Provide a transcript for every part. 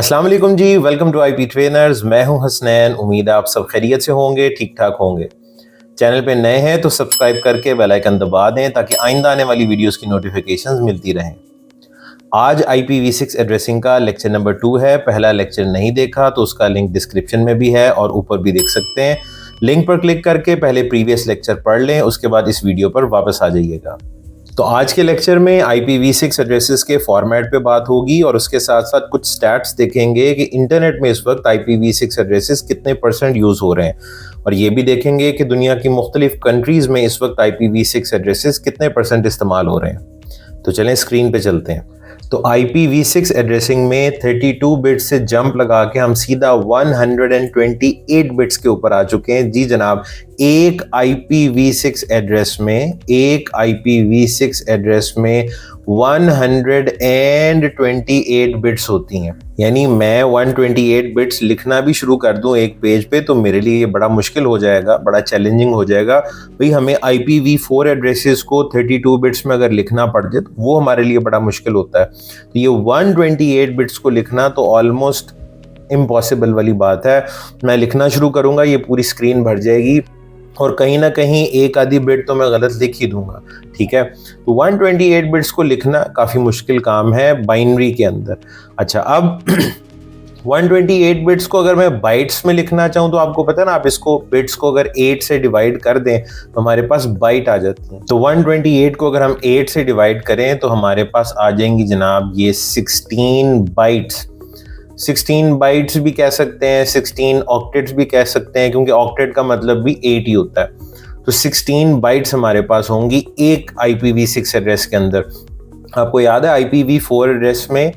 अस्सलाम वालेकुम जी, welcome to IP trainers. मैं हूं हसनैन। उम्मीद है आप सब खैरियत से होंगे, ठीक ठाक होंगे। चैनल पे नए हैं तो सब्सक्राइब करके बेल आइकन दबा दें ताकि आइंदा आने वाली वीडियोस की नोटिफिकेशंस मिलती रहें। आज IPv6 एड्रेसिंग का लेक्चर नंबर 2 है। पहला लेक्चर नहीं देखा तो उसका लिंक डिस्क्रिप्शन में भी है और ऊपर भी देख सकते हैं। लिंक पर क्लिक करके पहले प्रीवियस लेक्चर पढ़ लें, उसके बाद इस वीडियो पर वापस आ जाइएगा। तो आज के लेक्चर में IPv6 एड्रेसेस के फॉर्मेट पे बात होगी और उसके साथ साथ कुछ स्टैट्स देखेंगे कि इंटरनेट में इस वक्त IPv6 एड्रेसेस कितने % यूज़ हो रहे हैं, और ये भी देखेंगे कि दुनिया की मुख्तलिफ कंट्रीज़ में इस वक्त IPv6 एड्रेसेस कितने % इस्तेमाल हो रहे हैं। तो चलें स्क्रीन पे चलते हैं। तो IPv6 एड्रेसिंग में 32 बिट्स से जंप लगा के हम सीधा 128 बिट्स के ऊपर आ चुके हैं। जी जनाब, एक IPv6 एड्रेस में 128 बिट्स होती हैं। यानी मैं 128 बिट्स लिखना भी शुरू कर दूं एक पेज पे तो मेरे लिए ये बड़ा मुश्किल हो जाएगा, बड़ा चैलेंजिंग हो जाएगा। भाई हमें IPv4 एड्रेसेस को 32 बिट्स में अगर लिखना पड़ जाए तो वो हमारे लिए बड़ा मुश्किल होता है। तो ये 128 बिट्स को लिखना तो ऑलमोस्ट इम्पॉसिबल वाली बात है। मैं लिखना शुरू करूंगा, ये पूरी स्क्रीन भर जाएगी और कहीं ना कहीं एक आधी बिट तो मैं गलत लिख ही दूंगा, ठीक है। तो 128 बिट्स को लिखना काफ़ी मुश्किल काम है बाइनरी के अंदर। अच्छा, अब 128 बिट्स को अगर मैं बाइट्स में लिखना चाहूँ तो आपको पता है ना, आप इसको बिट्स को अगर 8 से डिवाइड कर दें तो हमारे पास बाइट आ जाती है। तो 128 को अगर हम 8 से डिवाइड करें तो हमारे पास आ जाएंगी जनाब ये 16 बाइट्स। 16 बाइट्स भी कह सकते हैं, 16 ऑक्टेट्स भी कह सकते हैं, क्योंकि ऑक्टेट का मतलब भी 8 ही होता है। तो 16 बाइट्स हमारे पास होंगी एक IPv6 एड्रेस के अंदर। आपको याद है IPv4 एड्रेस में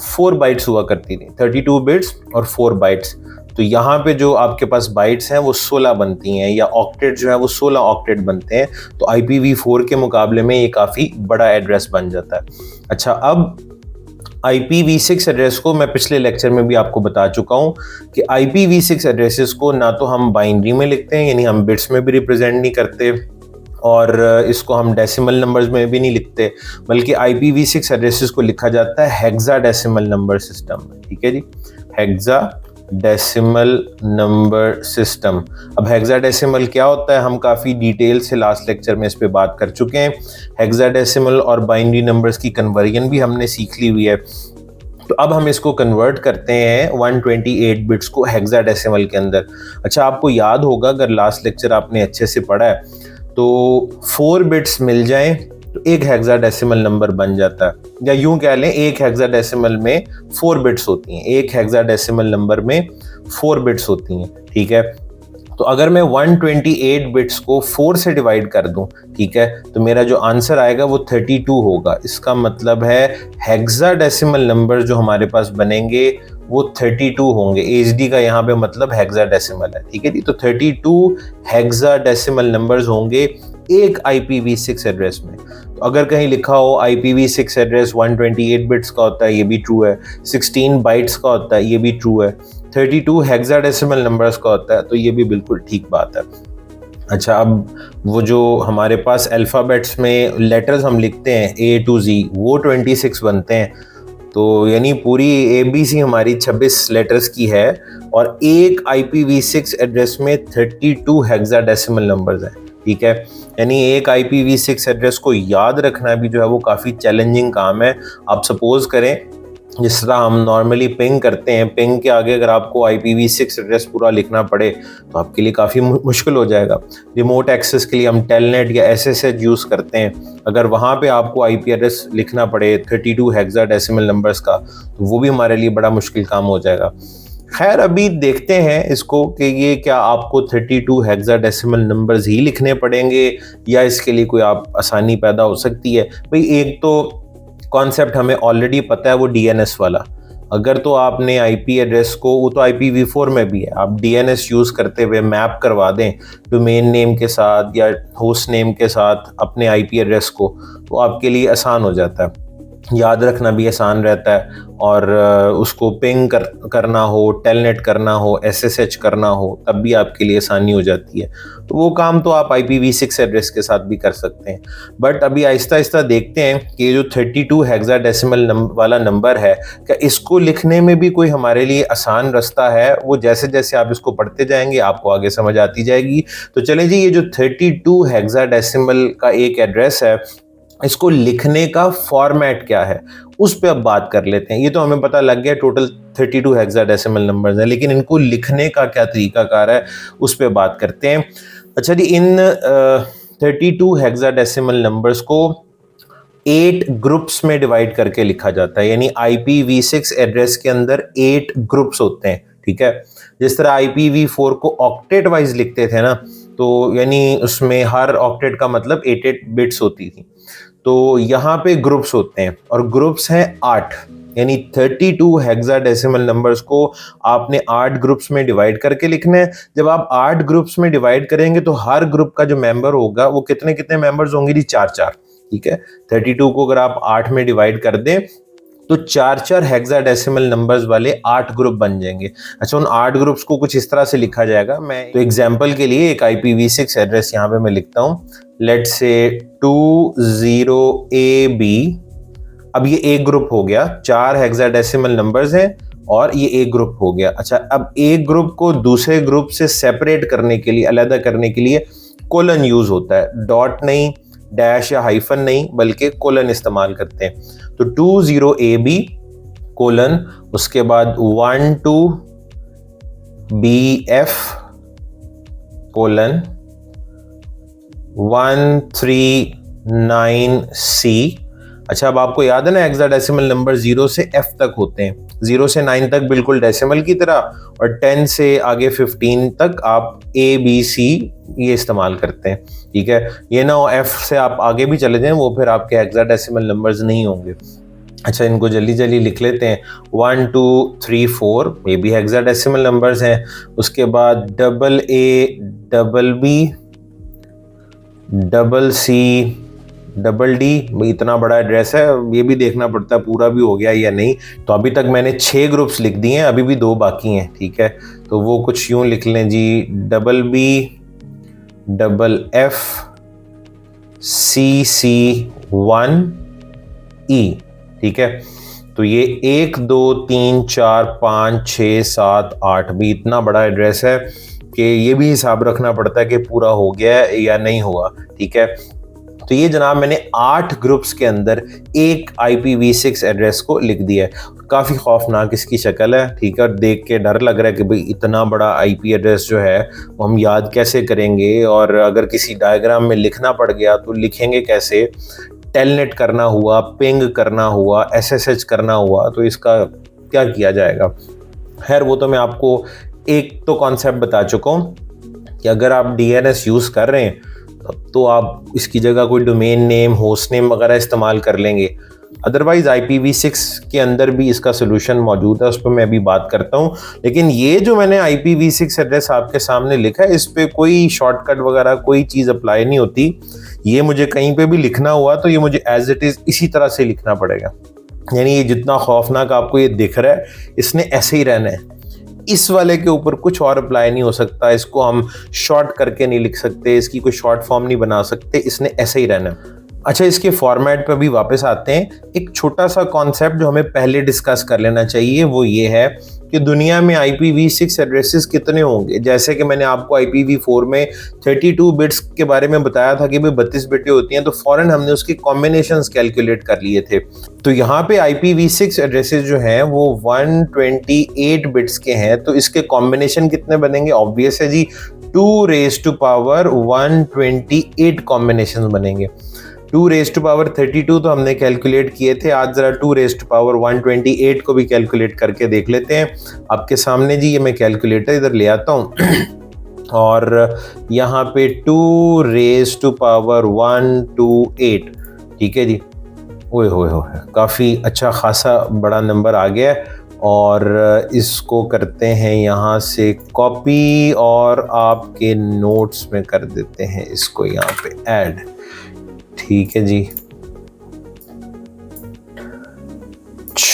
4 बाइट्स हुआ करती थी, 32 बिट्स और 4 बाइट्स। तो यहाँ पे जो आपके पास बाइट्स हैं वो 16 बनती हैं, या ऑक्टेट जो है वो 16 ऑक्टेट बनते हैं। तो IPv4 के मुकाबले में ये काफ़ी बड़ा एड्रेस बन जाता है। अच्छा, अब IPv6 एड्रेस को मैं पिछले लेक्चर में भी आपको बता चुका हूँ कि IPv6 एड्रेसेस को ना तो हम बाइनरी में लिखते हैं, यानी हम बिट्स में भी रिप्रेजेंट नहीं करते, और इसको हम डेसिमल नंबर्स में भी नहीं लिखते, बल्कि IPv6 एड्रेसेस को लिखा जाता है हेक्साडेसिमल नंबर सिस्टम में। ठीक है जी, हेक्साडेसिमल नंबर सिस्टम। अब हेक्साडेसिमल क्या होता है हम काफ़ी डिटेल से लास्ट लेक्चर में इस पे बात कर चुके हैं। हेक्साडेसिमल और बाइनरी नंबर्स की कन्वर्जन भी हमने सीख ली हुई है। तो अब हम इसको कन्वर्ट करते हैं 128 बिट्स को हेक्साडेसिमल के अंदर। अच्छा, आपको याद होगा अगर लास्ट लेक्चर आपने अच्छे से पढ़ा है तो 4 बिट्स मिल जाएं तो एक हेक्साडेसिमल नंबर बन जाता है, या यूं कह लें एक हेक्साडेसिमल में 4 बिट्स होती हैं। एक हेक्साडेसिमल नंबर में 4 बिट्स होती हैं, ठीक है। तो अगर मैं 128 बिट्स को 4 से डिवाइड कर दूं, ठीक है, तो मेरा जो आंसर आएगा वो 32 होगा। इसका मतलब है हेक्साडेसिमल नंबर जो हमारे पास बनेंगे वो 32 होंगे। HD का यहाँ पे मतलब हेक्साडेसिमल है, ठीक है जी। तो 32 हेक्साडेसिमल नंबर्स होंगे एक IPv6 एड्रेस में। तो अगर कहीं लिखा हो IPv6 एड्रेस 128 बिट्स का होता है, ये भी ट्रू है। 16 बाइट्स का होता है, ये भी ट्रू है। 32 हेक्साडेसिमल नंबर्स का होता है, तो ये भी बिल्कुल ठीक बात है। अच्छा, अब वो जो हमारे पास अल्फ़ाबेट्स में लेटर्स हम लिखते हैं A to Z, वो 26 बनते हैं। तो यानी पूरी ABC हमारी 26 लेटर्स की है, और एक IPv6 एड्रेस में 32 हेक्साडेसिमल नंबर्स हैं, ठीक है। यानी एक IPv6 एड्रेस को याद रखना भी जो है वो काफ़ी चैलेंजिंग काम है। आप सपोज करें जिस तरह हम नॉर्मली पिंग करते हैं, पिंग के आगे अगर आपको IPv6 एड्रेस पूरा लिखना पड़े तो आपके लिए काफ़ी मुश्किल हो जाएगा। रिमोट एक्सेस के लिए हम टेलनेट या SSH यूज़ करते हैं, अगर वहाँ पे आपको IP एड्रेस लिखना पड़े 32 हेक्साडेसिमल नंबर्स का, तो वो भी हमारे लिए बड़ा मुश्किल काम हो जाएगा। खैर, अभी देखते हैं इसको कि ये क्या आपको 32 हेक्साडेसिमल नंबर्स ही लिखने पड़ेंगे या इसके लिए कोई आप आसानी पैदा हो सकती है। भाई एक तो कॉन्सेप्ट हमें ऑलरेडी पता है, वो DNS वाला। अगर तो आपने IP एड्रेस को, वो तो IPv4 में भी है, आप DNS यूज़ करते हुए मैप करवा दें डोमेन नेम के साथ या होस्ट नेम के साथ अपने IP एड्रेस को, तो आपके लिए आसान हो जाता है। याद रखना भी आसान रहता है, और उसको पिंग करना हो, टेलनेट करना हो, SSH करना हो, तब भी आपके लिए आसानी हो जाती है। तो वो काम तो आप IPv6 एड्रेस के साथ भी कर सकते हैं। बट अभी आहिस्ता आहिस्ता देखते हैं कि ये जो 32 हेक्साडेसिमल वाला नंबर है, क्या इसको लिखने में भी कोई हमारे लिए आसान रास्ता है? वो जैसे जैसे आप इसको पढ़ते जाएंगे आपको आगे समझ आती जाएगी। तो चलें जी, ये जो 32 हेक्साडेसिमल का एक एड्रेस है, इसको लिखने का फॉर्मेट क्या है, उस पे अब बात कर लेते हैं। ये तो हमें पता लग गया टोटल 32 हेक्साडेसिमल नंबर्स हैं, लेकिन इनको लिखने का क्या तरीकाकार है उस पे बात करते हैं। अच्छा जी, इन 32 हेक्साडेसिमल नंबर्स को 8 ग्रुप्स में डिवाइड करके लिखा जाता है, यानी IPv6 एड्रेस के अंदर 8 ग्रुप्स होते हैं, ठीक है। जिस तरह IPv4 को ऑक्टेट वाइज लिखते थे ना, तो यानी उसमें हर ऑक्टेट का मतलब 8 बिट्स होती थी। तो यहाँ पे ग्रुप्स होते हैं, और ग्रुप्स हैं 8, यानी 32 हेक्साडेसिमल नंबर्स को आपने 8 ग्रुप्स में डिवाइड करके लिखना है। जब आप 8 ग्रुप्स में डिवाइड करेंगे तो हर ग्रुप का जो मेंबर होगा वो कितने कितने मेंबर्स होंगे जी? 4-4, ठीक है। 32 को अगर आप 8 में डिवाइड कर दें तो 4-4 हेक्साडेसिमल नंबर्स वाले 8 ग्रुप बन जाएंगे। अच्छा, उन 8 ग्रुप्स को कुछ इस तरह से लिखा जाएगा। मैं तो एग्जांपल के लिए एक IPv6 एड्रेस यहाँ पे मैं लिखता हूँ, लेट्स से 20AB। अब ये एक ग्रुप हो गया, 4 हेक्साडेसिमल नंबर्स हैं और ये एक ग्रुप हो गया। अच्छा, अब एक ग्रुप को दूसरे ग्रुप से सेपरेट करने के लिए, अलग करने के लिए कोलन यूज होता है, डॉट नहीं, डैश या हाइफन नहीं, बल्कि कोलन इस्तेमाल करते हैं। तो 20AB कोलन, उसके बाद 12BF कोलन 139C। अच्छा, अब आपको याद है ना, हेक्साडेसिमल नंबर 0 से F तक होते हैं, 0 से 9 तक बिल्कुल डेसिमल की तरह, और 10 से आगे 15 तक आप ABC ये इस्तेमाल करते हैं, ठीक है। ये ना हो F से आप आगे भी चले जाएं, वो फिर आपके हेक्साडेसिमल नंबर्स नहीं होंगे। अच्छा, इनको जल्दी जल्दी लिख लेते हैं। 1 2 3 4 ये भी हेक्साडेसिमल नंबर्स हैं। उसके बाद AA BB CC DD, इतना बड़ा एड्रेस है, ये भी देखना पड़ता है पूरा भी हो गया या नहीं। तो अभी तक मैंने 6 ग्रुप्स लिख दिए हैं, अभी भी 2 बाकी हैं, ठीक है। तो वो कुछ यूं लिख लें जी, BBFF CC1E, ठीक है। तो ये 1 2 3 4 5 6 7 8 भी इतना बड़ा एड्रेस है कि ये भी हिसाब रखना पड़ता है कि पूरा हो गया है या नहीं हुआ, ठीक है। तो ये जनाब मैंने 8 ग्रुप्स के अंदर एक IPv6 एड्रेस को लिख दिया है। काफ़ी खौफनाक इसकी शक्ल है, ठीक है, और देख के डर लग रहा है कि भाई इतना बड़ा IP एड्रेस जो है वो हम याद कैसे करेंगे, और अगर किसी डायग्राम में लिखना पड़ गया तो लिखेंगे कैसे, टेलनेट करना हुआ, पिंग करना हुआ, SSH करना हुआ, तो इसका क्या किया जाएगा। खैर, वो तो मैं आपको एक तो कॉन्सेप्ट बता चुका हूँ कि अगर आप DNS यूज़ कर रहे हैं तो आप इसकी जगह कोई डोमेन नेम, होस्ट नेम वगैरह इस्तेमाल कर लेंगे। अदरवाइज IPv6 के अंदर भी इसका सोल्यूशन मौजूद है, उस पर मैं अभी बात करता हूँ। लेकिन ये जो मैंने IPv6 एड्रेस आपके सामने लिखा है, इस पर कोई शॉर्टकट वगैरह कोई चीज़ अप्लाई नहीं होती। ये मुझे कहीं पे भी लिखना हुआ तो ये मुझे एज इट इज़ इसी तरह से लिखना पड़ेगा, यानी ये जितना खौफनाक आपको ये दिख रहा है इसने ऐसे ही रहना है। इस वाले के ऊपर कुछ और अप्लाई नहीं हो सकता, इसको हम शॉर्ट करके नहीं लिख सकते, इसकी कोई शॉर्ट फॉर्म नहीं बना सकते, इसने ऐसे ही रहना है। अच्छा, इसके फॉर्मेट पे भी वापस आते हैं। एक छोटा सा कॉन्सेप्ट जो हमें पहले डिस्कस कर लेना चाहिए वो ये है कि दुनिया में IPv6 एड्रेसेस कितने होंगे। जैसे कि मैंने आपको IPv4 में 32 बिट्स के बारे में बताया था कि भाई 32 बिटें होती हैं, तो फौरन हमने उसके कॉम्बिनेशंस कैलकुलेट कर लिए थे। तो यहाँ पे IPv6 एड्रेसेस जो हैं वो 128 बिट्स के हैं, तो इसके कॉम्बिनेशन कितने बनेंगे? ऑब्वियस है जी, 2⁻128 कॉम्बिनेशन बनेंगे। 2⁻32 तो हमने कैलकुलेट किए थे, आज जरा 2⁻128 को भी कैलकुलेट करके देख लेते हैं। आपके सामने जी ये मैं कैलकुलेटर इधर ले आता हूँ और यहाँ पे 2⁻128, ठीक है जी। ओए होए होए, काफ़ी अच्छा खासा बड़ा नंबर आ गया है, और इसको करते हैं यहाँ से कॉपी और आपके नोट्स में कर देते हैं इसको यहाँ पे ऐड, ठीक है जी।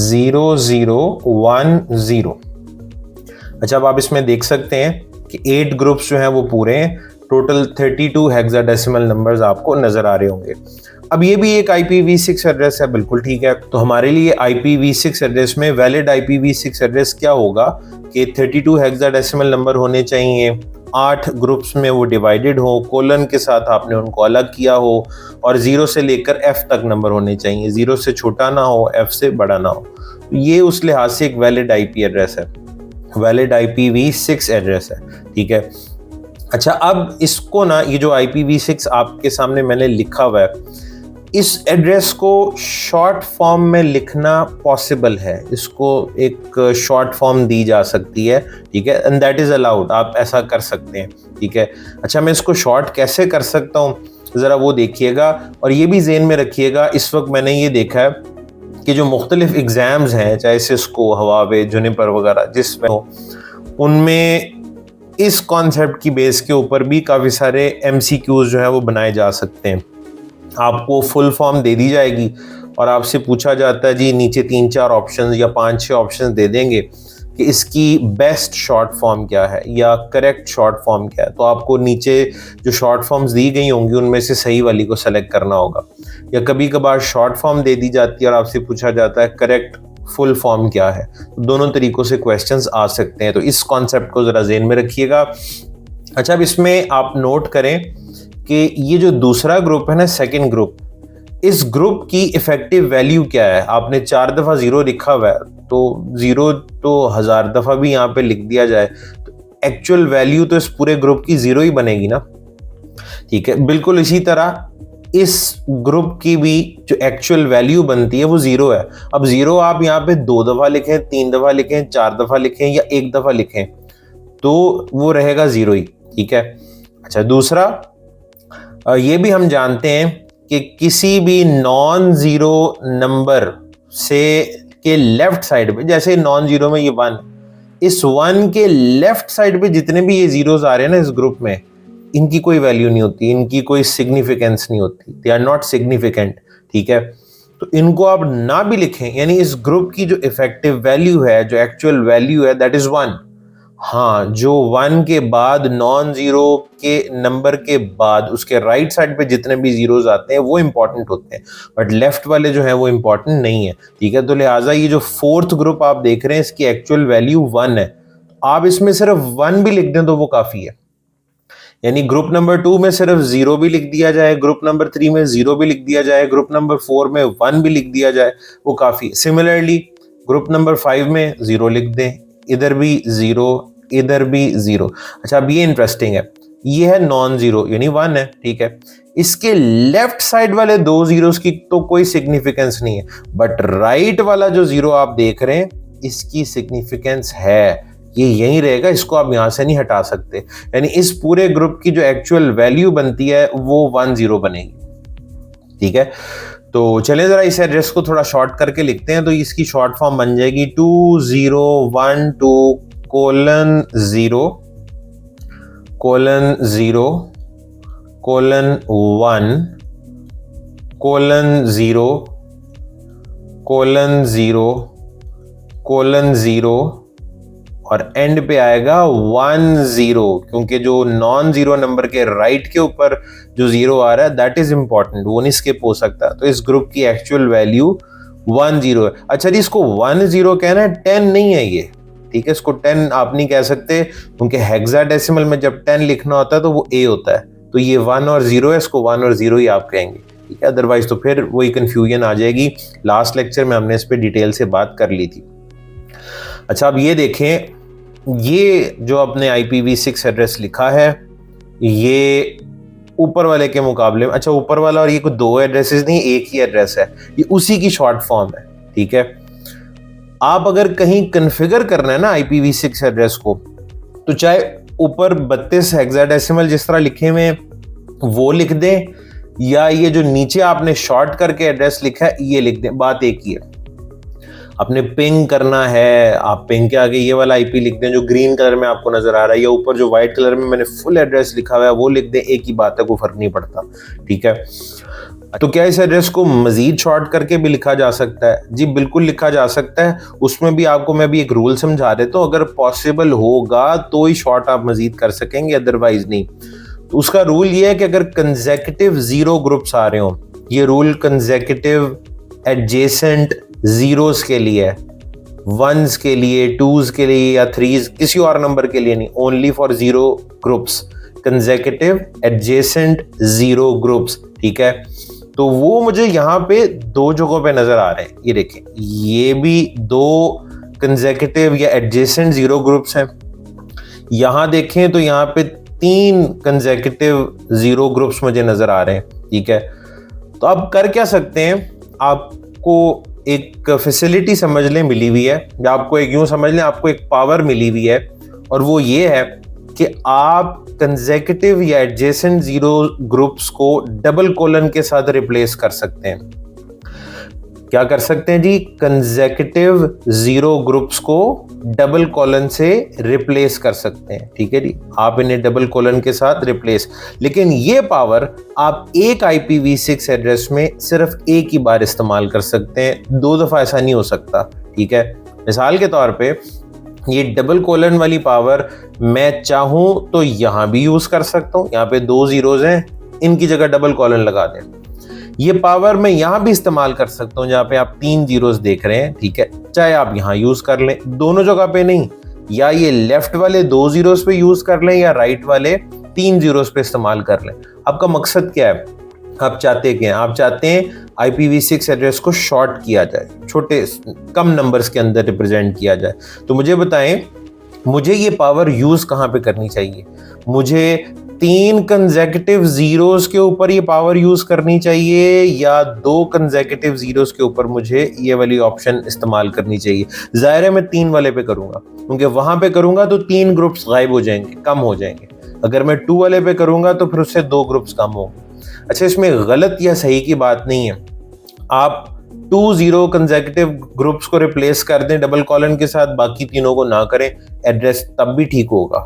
0010। अच्छा, अब आप इसमें देख सकते हैं कि 8 ग्रुप्स जो हैं वो पूरे हैं। टोटल 32 हेक्साडेसिमल नंबर्स आपको नजर आ रहे होंगे। अब ये भी एक IPv6 एड्रेस है, बिल्कुल ठीक है। तो हमारे लिए IPv6 एड्रेस में वैलिड IPv6 एड्रेस क्या होगा कि 32 हेक्साडेसिमल नंबर होने चाहिए, 8 ग्रुप्स में वो डिवाइडेड हो, कोलन के साथ आपने उनको अलग किया हो, और 0 से लेकर F तक नंबर होने चाहिए, 0 से छोटा ना हो, F से बड़ा ना हो। ये उस लिहाज से एक वैलिड IP एड्रेस है, वैलिड IPv6 एड्रेस है, ठीक है। अच्छा, अब इसको ना, ये जो IPv6 आपके सामने मैंने लिखा हुआ है, इस एड्रेस को शॉर्ट फॉर्म में लिखना पॉसिबल है, इसको एक शॉर्ट फॉर्म दी जा सकती है, ठीक है, एंड दैट इज अलाउड, आप ऐसा कर सकते हैं, ठीक है। अच्छा, मैं इसको शॉर्ट कैसे कर सकता हूँ, ज़रा वो देखिएगा, और ये भी ज़हन में रखिएगा, इस वक्त मैंने ये देखा है कि जो मुख्तलिफ एग्ज़ाम्स हैं, चाहे सिस्को, हवावे, जुनिपर वगैरह जिसमें हो, उनमें इस कॉन्सेप्ट की बेस के ऊपर भी काफ़ी सारे MCQs जो है वो बनाए जा सकते हैं। आपको फुल फॉर्म दे दी जाएगी और आपसे पूछा जाता है जी, नीचे 3-4 ऑप्शन या 5-6 ऑप्शन दे देंगे कि इसकी बेस्ट शॉर्ट फॉर्म क्या है या करेक्ट शॉर्ट फॉर्म क्या है। तो आपको नीचे जो शॉर्ट फॉर्म्स दी गई होंगी उनमें से सही वाली को सेलेक्ट करना होगा, या कभी कभार शॉर्ट फॉर्म दे दी जाती है और आपसे पूछा जाता है करेक्ट फुल फॉर्म क्या है। तो दोनों तरीकों से क्वेश्चंस आ सकते हैं, तो इस कॉन्सेप्ट को ज़रा ज़हन में रखिएगा। अच्छा, अब इसमें आप नोट करें कि ये जो दूसरा ग्रुप है ना, सेकंड ग्रुप, इस ग्रुप की इफेक्टिव वैल्यू क्या है। आपने 4 दफ़ा 0 लिखा हुआ है, तो 0 तो 1000 दफ़ा भी यहाँ पे लिख दिया जाए तो एक्चुअल वैल्यू तो इस पूरे ग्रुप की 0 ही बनेगी ना, ठीक है। बिल्कुल इसी तरह इस ग्रुप की भी जो एक्चुअल वैल्यू बनती है वो 0 है। अब 0 आप यहाँ पे 2 दफ़ा लिखें, 3 दफ़ा लिखें, 4 दफ़ा लिखें या 1 दफ़ा लिखें तो वो रहेगा 0 ही, ठीक है। अच्छा, दूसरा ये भी हम जानते हैं कि किसी भी नॉन ज़ीरो नंबर से के लेफ्ट साइड पे, जैसे नॉन ज़ीरो में ये 1, इस 1 के लेफ्ट साइड पे जितने भी ये ज़ीरोज़ आ रहे हैं ना इस ग्रुप में, इनकी कोई वैल्यू नहीं होती, इनकी कोई सिग्निफिकेंस नहीं होती, दे आर नॉट सिग्निफिकेंट, ठीक है। तो इनको आप ना भी लिखें, यानी इस ग्रुप की जो इफेक्टिव वैल्यू है, जो एक्चुअल वैल्यू है, दैट इज 1। हाँ, जो 1 के बाद नॉन ज़ीरो के नंबर के बाद उसके राइट साइड पे जितने भी ज़ीरोज़ आते हैं वो इंपॉर्टेंट होते हैं, बट लेफ्ट वाले जो हैं वो इंपॉर्टेंट नहीं है, ठीक है। तो लिहाजा ये जो फोर्थ ग्रुप आप देख रहे हैं इसकी एक्चुअल वैल्यू 1 है। आप इसमें सिर्फ 1 भी लिख दें तो वो काफ़ी है, यानी ग्रुप नंबर 2 में सिर्फ 0 भी लिख दिया जाए, ग्रुप नंबर 3 में 0 भी लिख दिया जाए, ग्रुप नंबर 4 में 1 भी लिख दिया जाए, वो काफ़ी। सिमिलरली ग्रुप नंबर 5 में 0 लिख दें, इधर भी 0, इधर भी 0। अच्छा, अब ये इंटरेस्टिंग है, ये है नॉन ज़ीरो यानी 1 है, ठीक है। इसके लेफ्ट साइड वाले 2 ज़ीरोज़ की तो कोई सिग्निफिकेंस नहीं है, बट राइट वाला जो 0 आप देख रहे हैं इसकी सिग्निफिकेंस है, ये यहीं रहेगा, इसको आप यहां से नहीं हटा सकते। यानी इस पूरे ग्रुप की जो एक्चुअल वैल्यू बनती है वो 10 बनेगी, ठीक है। तो चलिए जरा इस एड्रेस को थोड़ा शॉर्ट करके लिखते हैं, तो इसकी शॉर्ट फॉर्म बन जाएगी 2012:0:0:0:0 और एंड पे आएगा 10, क्योंकि जो नॉन ज़ीरो नंबर के राइट के ऊपर जो 0 आ रहा है दैट इज इंपॉर्टेंट, वो नहीं स्किप हो सकता। तो इस ग्रुप की एक्चुअल वैल्यू 10 है। अच्छा जी, इसको 10 कहना है, 10 नहीं है ये, ठीक है। इसको 10 आप नहीं कह सकते क्योंकि हेक्साडेसिमल में जब 10 लिखना होता है तो वो A होता है, तो ये 1 और 0 है, इसको 1 और 0 ही आप कहेंगे, ठीक है। अदरवाइज तो फिर वही कंफ्यूजन आ जाएगी। लास्ट लेक्चर में हमने इस पर डिटेल से बात कर ली थी। अच्छा, अब ये देखें, ये जो अपने IPv6 एड्रेस लिखा है ये ऊपर वाले के मुकाबले में, अच्छा ऊपर वाला और ये कोई 2 एड्रेसेस नहीं, एक ही एड्रेस है, ये उसी की शॉर्ट फॉर्म है, ठीक है। आप अगर कहीं कन्फिगर करना है ना IPv6 एड्रेस को, तो चाहे ऊपर 32 हेक्साडेसिमल जिस तरह लिखे हुए वो लिख दें, या ये जो नीचे आपने शॉर्ट करके एड्रेस लिखा है ये लिख दें, बात एक ही है। आपने पिंग करना है, आप पिंग के आगे ये वाला IP लिख दें जो ग्रीन कलर में आपको नजर आ रहा है, या ऊपर जो व्हाइट कलर में मैंने फुल एड्रेस लिखा हुआ है वो लिख दें, एक ही बात है, कोई फर्क नहीं पड़ता, ठीक है। तो क्या इस एड्रेस को मजीद शॉर्ट करके भी लिखा जा सकता है? जी बिल्कुल लिखा जा सकता है। उसमें भी आपको मैं भी एक रूल समझा देता हूँ, अगर पॉसिबल होगा तो ही शॉर्ट आप मजीद कर सकेंगे, अदरवाइज नहीं। तो उसका रूल ये है कि अगर कंसेक्यूटिव 0 ग्रुप्स आ रहे हो, ये रूल कंसेक्यूटिव एडजेसेंट जीरोस के लिए है, वंस के लिए, टूज के लिए या थ्रीज, किसी और नंबर के लिए नहीं, only for 0 groups, consecutive adjacent 0 groups. ठीक है, तो वो मुझे यहाँ पे 2 जगहों पे नजर आ रहे हैं। ये देखें, ये भी 2 कंसेक्यूटिव या एडजेसेंट 0 ग्रुप्स हैं। यहाँ देखें तो यहाँ पे 3 कंसेक्यूटिव 0 ग्रुप्स मुझे नजर आ रहे हैं। ठीक है, तो अब कर क्या सकते हैं, आपको एक फैसिलिटी समझ लें मिली हुई है, या आपको एक यूं समझ लें आपको एक पावर मिली हुई है, और वो ये है कि आप कंसेक्यूटिव या एडजेसेंट 0 ग्रुप्स को डबल कोलन के साथ रिप्लेस कर सकते हैं। क्या कर सकते हैं जी? कंसेक्यूटिव 0 ग्रुप्स को डबल कोलन से रिप्लेस कर सकते हैं। ठीक है जी, आप इन्हें डबल कोलन के साथ रिप्लेस, लेकिन ये पावर आप एक IPv6 एड्रेस में सिर्फ एक ही बार इस्तेमाल कर सकते हैं, 2 दफा ऐसा नहीं हो सकता। ठीक है, मिसाल के तौर पे ये डबल कोलन वाली पावर मैं चाहूं तो यहां भी यूज कर सकता हूं, यहाँ पे 2 जीरोज हैं, इनकी जगह डबल कोलन लगा दें। ये पावर मैं यहां भी इस्तेमाल कर सकता हूं जहां पे आप 3 जीरोस देख रहे हैं। ठीक है, चाहे आप यहां यूज कर लें, दोनों जगह पे नहीं, या ये लेफ्ट वाले 2 जीरोस पे यूज कर लें या राइट वाले 3 जीरोस पे इस्तेमाल कर लें। आपका मकसद क्या है? आप चाहते क्या हैं? आप चाहते हैं IPv6 एड्रेस को शॉर्ट किया जाए, छोटे कम नंबर्स के अंदर रिप्रेजेंट किया जाए। तो मुझे बताएं, मुझे ये पावर यूज कहां पे करनी चाहिए? मुझे 3 कंसेक्यूटिव जीरोस के ऊपर ये पावर यूज करनी चाहिए, या 2 कंसेक्यूटिव जीरोस के ऊपर मुझे ये वाली ऑप्शन इस्तेमाल करनी चाहिए? जाहिर है मैं 3 वाले पे करूंगा, क्योंकि वहां पे करूंगा तो 3 ग्रुप्स गायब हो जाएंगे, कम हो जाएंगे। अगर मैं 2 वाले पे करूंगा तो फिर उससे 2 ग्रुप्स कम होंगे। अच्छा, इसमें गलत या सही की बात नहीं है। आप 2 कंसेक्यूटिव ग्रुप्स को रिप्लेस कर दें डबल कॉलन के साथ, बाकी तीनों को ना करें, एड्रेस तब भी ठीक होगा,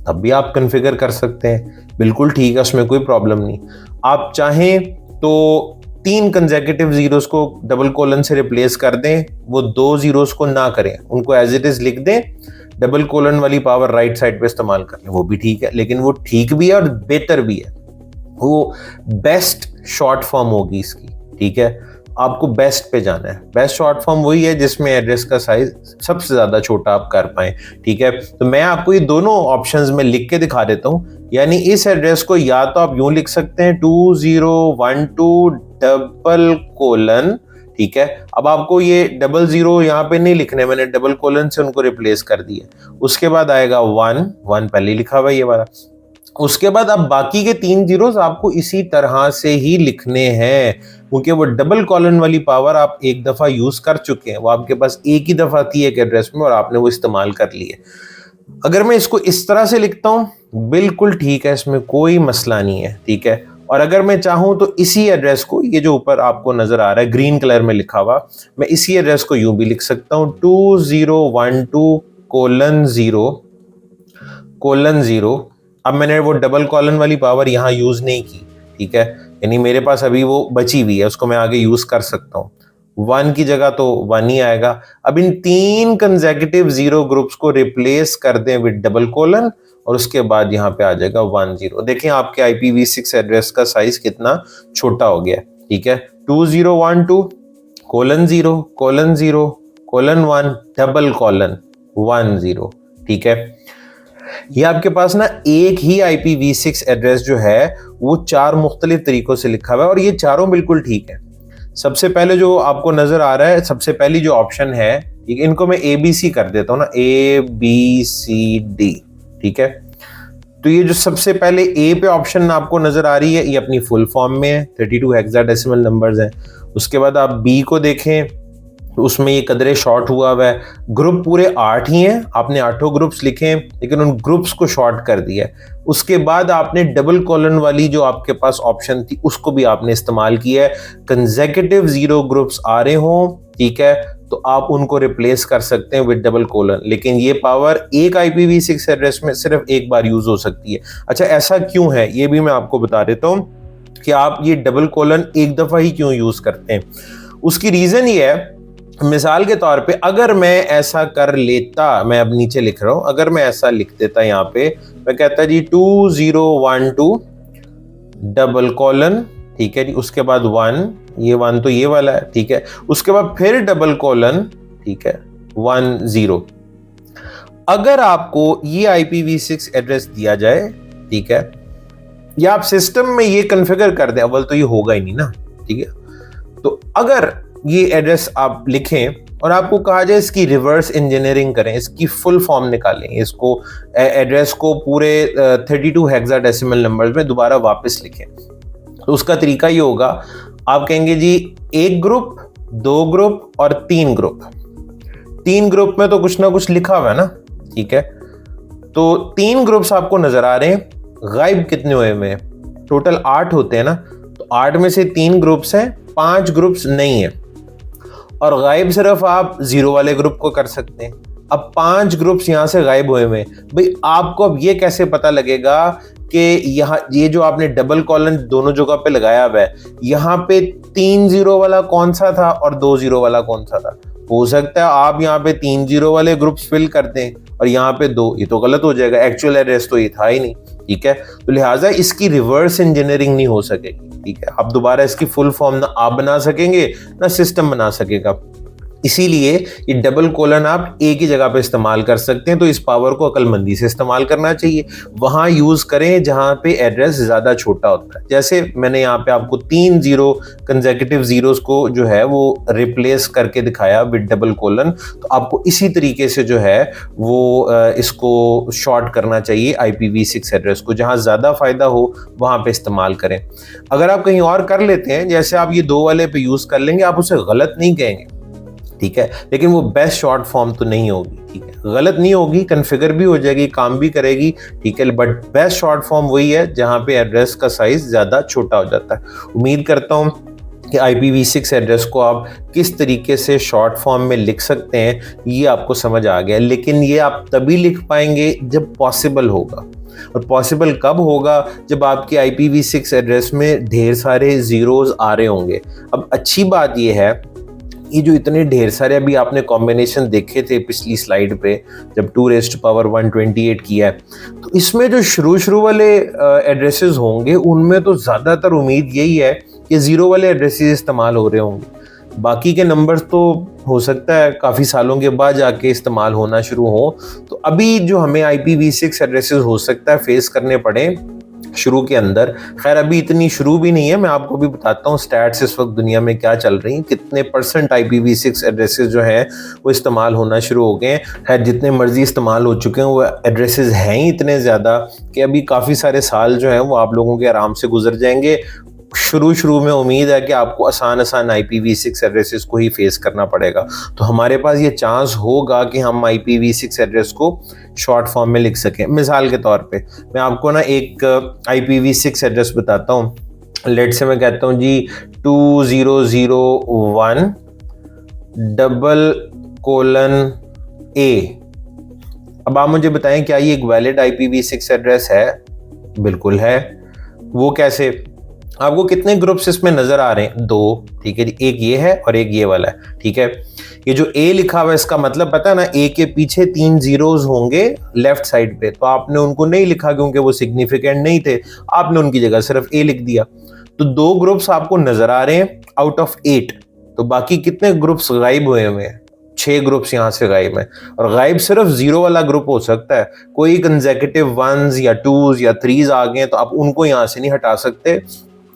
तब भी आप कॉन्फ़िगर कर सकते हैं, बिल्कुल ठीक है, उसमें कोई प्रॉब्लम नहीं। आप चाहें तो 3 कंसेक्यूटिव जीरोस को डबल कोलन से रिप्लेस कर दें, वो 2 जीरोस को ना करें, उनको एज इट इज लिख दें, डबल कोलन वाली पावर राइट साइड पे इस्तेमाल कर लें, वो भी ठीक है। लेकिन वो ठीक भी है और बेटर भी है, वो बेस्ट शॉर्ट फॉर्म होगी इसकी। ठीक है, आपको बेस्ट पे जाना है। बेस्ट शॉर्ट फॉर्म वही है जिसमें एड्रेस का साइज सबसे ज्यादा छोटा आप कर पाए। ठीक है, तो मैं आपको ये दोनों ऑप्शंस में लिख के दिखा देता हूं। यानी इस एड्रेस को या तो आप यूं लिख सकते हैं 2012 डबल कोलन। ठीक है, अब आपको ये 00 यहाँ पे नहीं लिखने, मैंने डबल कोलन से उनको रिप्लेस कर दिया। उसके बाद आएगा 1 पहले लिखा हुआ ये वाला। उसके बाद अब बाकी के 3 जीरोस आपको इसी तरह से ही लिखने हैं, क्योंकि वो डबल कॉलन वाली पावर आप एक दफा यूज कर चुके हैं, वो आपके पास एक ही दफा थी एक एड्रेस में और आपने वो इस्तेमाल कर लिए। अगर मैं इसको इस तरह से लिखता हूं बिल्कुल ठीक है, इसमें कोई मसला नहीं है। ठीक है, और अगर मैं चाहूं तो इसी एड्रेस को, ये जो ऊपर आपको नजर आ रहा है ग्रीन कलर में लिखा हुआ, मैं इसी एड्रेस को यूं भी लिख सकता हूं 2012:0:0। अब मैंने वो डबल कॉलन वाली पावर यहाँ यूज नहीं की। ठीक है, यानी मेरे पास अभी वो बची हुई है, उसको मैं आगे यूज कर सकता हूँ। 1 की जगह तो 1 ही आएगा। अब इन 3 कंसेक्यूटिव 0 ग्रुप्स को रिप्लेस कर दें विद डबल कोलन, और उसके बाद यहाँ पे आ जाएगा 10। देखें आपके IPv6 एड्रेस का साइज कितना छोटा हो गया। ठीक है, 2012:0:0:1 डबल कोलन 10। ठीक है, ये आपके पास ना एक ही IPv6 एड्रेस जो है वो 4 मुख्तलिफ तरीकों से लिखा हुआ है, और ये चारों बिल्कुल ठीक है। सबसे पहले जो आपको नजर आ रहा है, सबसे पहली जो ऑप्शन है, इनको मैं ABC कर देता हूँ ना, ABCD। ठीक है, तो ये जो सबसे पहले A पे ऑप्शन आपको नजर आ रही है, ये अपनी फुल फॉर्म में है, 32 हेक्साडेसिमल नंबर्स हैं। उसके बाद आप B को देखें तो उसमें ये कदरे शॉर्ट हुआ है, ग्रुप पूरे 8 ही हैं, आपने 8 ग्रुप्स लिखे हैं, लेकिन उन ग्रुप्स को शॉर्ट कर दिया। उसके बाद आपने डबल कॉलन वाली जो आपके पास ऑप्शन थी उसको भी आपने इस्तेमाल किया है। कंसेक्यूटिव 0 ग्रुप्स आ रहे हों, ठीक है, तो आप उनको रिप्लेस कर सकते हैं विद डबल कोलन, लेकिन ये पावर एक IPv6 एड्रेस में सिर्फ एक बार यूज हो सकती है। अच्छा, ऐसा क्यों है ये भी मैं आपको बता देता हूँ। कि आप ये डबल कोलन एक दफ़ा ही क्यों यूज़ करते हैं। उसकी रीज़न ये है, मिसाल के तौर पे अगर मैं ऐसा कर लेता, मैं अब नीचे लिख रहा हूँ, अगर मैं ऐसा लिख देता यहाँ पे, मैं कहता जी 2012 डबल कॉलन, ठीक है जी, उसके बाद 1, ये 1 तो ये वाला है, ठीक है, उसके बाद फिर डबल कॉलन, ठीक है, 10। अगर आपको ये IPv6 एड्रेस दिया जाए, ठीक है, या आप सिस्टम में ये कॉन्फ़िगर कर दें, अव्वल तो ये होगा ही नहीं ना, ठीक है, तो अगर ये एड्रेस आप लिखें और आपको कहा जाए इसकी रिवर्स इंजीनियरिंग करें, इसकी फुल फॉर्म निकालें, इसको एड्रेस को पूरे 32 हेक्साडेसिमल नंबर्स में दोबारा वापस लिखें, तो उसका तरीका ये होगा, आप कहेंगे जी 1 ग्रुप, 2 ग्रुप और 3 ग्रुप। 3 ग्रुप में तो कुछ ना कुछ लिखा हुआ है ना, ठीक है, तो 3 ग्रुप्स आपको नजर आ रहे हैं। गायब कितने हुए में? टोटल 8 होते हैं ना, तो 8 में से 3 ग्रुप्स हैं, 5 ग्रुप्स नहीं है, और गायब सिर्फ आप 0 वाले ग्रुप को कर सकते हैं। अब 5 ग्रुप्स यहां से गायब हुए में, भाई आपको अब ये कैसे पता लगेगा कि यहाँ ये जो आपने डबल कॉलन दोनों जगह पे लगाया हुआ है, यहाँ पे 3 0 वाला कौन सा था और 2 0 वाला कौन सा था? हो सकता है आप यहाँ पे 3 0 वाले ग्रुप्स फिल कर दें और यहाँ पे 2, ये तो गलत हो जाएगा, एक्चुअल एड्रेस तो ये था ही नहीं, ठीक है, तो लिहाजा इसकी रिवर्स इंजीनियरिंग नहीं हो सकेगी, ठीक है, आप दोबारा इसकी फुल फॉर्म ना आप बना सकेंगे ना सिस्टम बना सकेगा। इसीलिए ये डबल कोलन आप एक ही जगह पे इस्तेमाल कर सकते हैं, तो इस पावर को अक्लमंदी से इस्तेमाल करना चाहिए, वहां यूज करें जहां पे एड्रेस ज्यादा छोटा होता है। जैसे मैंने यहाँ पे आपको 3 0 कंसेक्यूटिव जीरोस को जो है वो रिप्लेस करके दिखाया विद डबल कोलन, तो आपको इसी तरीके से जो है वो इसको शॉर्ट करना चाहिए IPv6 एड्रेस को, जहां ज्यादा फायदा हो वहां पे इस्तेमाल करें। अगर आप कहीं और कर लेते हैं, जैसे आप ये 2 वाले पे यूज कर लेंगे, आप उसे गलत नहीं कहेंगे, ठीक है, लेकिन वो बेस्ट शॉर्ट फॉर्म तो नहीं होगी, ठीक है, गलत नहीं होगी, कॉन्फ़िगर भी हो जाएगी, काम भी करेगी, ठीक है, बट बेस्ट शॉर्ट फॉर्म वही है जहां पे एड्रेस का साइज ज्यादा छोटा हो जाता है। उम्मीद करता हूं कि IPv6 एड्रेस को आप किस तरीके से शॉर्ट फॉर्म में लिख सकते हैं ये आपको समझ आ गया, लेकिन ये आप तभी लिख पाएंगे जब पॉसिबल होगा, और पॉसिबल कब होगा? जब आपके IPv6 एड्रेस में ढेर सारे जीरोज आ रहे होंगे। अब अच्छी बात ये है, ये जो इतने ढेर सारे अभी आपने कॉम्बिनेशन देखे थे पिछली स्लाइड पे जब 2⁻128 किया है, तो इसमें जो शुरू वाले एड्रेसेस होंगे उनमें तो ज़्यादातर उम्मीद यही है कि 0 वाले एड्रेसेस इस्तेमाल हो रहे होंगे। बाकी के नंबर्स तो हो सकता है काफ़ी सालों के बाद जाके इस्तेमाल होना शुरू हो, तो अभी जो हमें IPv6 एड्रेसेस हो सकता है फेस करने पड़े शुरू के अंदर, खैर अभी इतनी शुरू भी नहीं है, मैं आपको भी बताता हूँ स्टैट्स इस वक्त दुनिया में क्या चल रही हैं, कितने % IPv6 एड्रेसेस जो हैं वो इस्तेमाल होना शुरू हो गए हैं। खैर जितने मर्जी इस्तेमाल हो चुके हैं, वो एड्रेसेस हैं ही इतने ज़्यादा कि अभी काफ़ी सारे साल जो हैं वो आप लोगों के आराम से गुजर जाएंगे। शुरू में उम्मीद है कि आपको आसान IPv6 एड्रेसेस को ही फेस करना पड़ेगा, तो हमारे पास ये चांस होगा कि हम IPv6 एड्रेस को शॉर्ट फॉर्म में लिख सकें। मिसाल के तौर पे मैं आपको ना एक IPv6 एड्रेस बताता हूँ। लेट से मैं कहता हूँ जी 2001 डबल कोलन A। अब आप मुझे बताएं क्या ये एक वैलिड IPv6 एड्रेस है? बिल्कुल है। वो कैसे? आपको कितने ग्रुप्स इसमें नजर आ रहे हैं? 2, ठीक है जी, एक ये है और एक ये वाला है, ठीक है। ये जो A लिखा हुआ है इसका मतलब पता है ना, A के पीछे 3 जीरोस होंगे लेफ्ट साइड पे, तो आपने उनको नहीं लिखा क्योंकि वो सिग्निफिकेंट नहीं थे, आपने उनकी जगह सिर्फ A लिख दिया। तो 2 ग्रुप्स आपको नजर आ रहे हैं आउट ऑफ 8, तो बाकी कितने ग्रुप्स गायब हुए हुए हैं? 6 ग्रुप्स यहाँ से गायब हैं, और गायब सिर्फ 0 वाला ग्रुप हो सकता है। कोई कंसेक्यूटिव 1s या 2s या 3s आ गए तो आप उनको यहाँ से नहीं हटा सकते,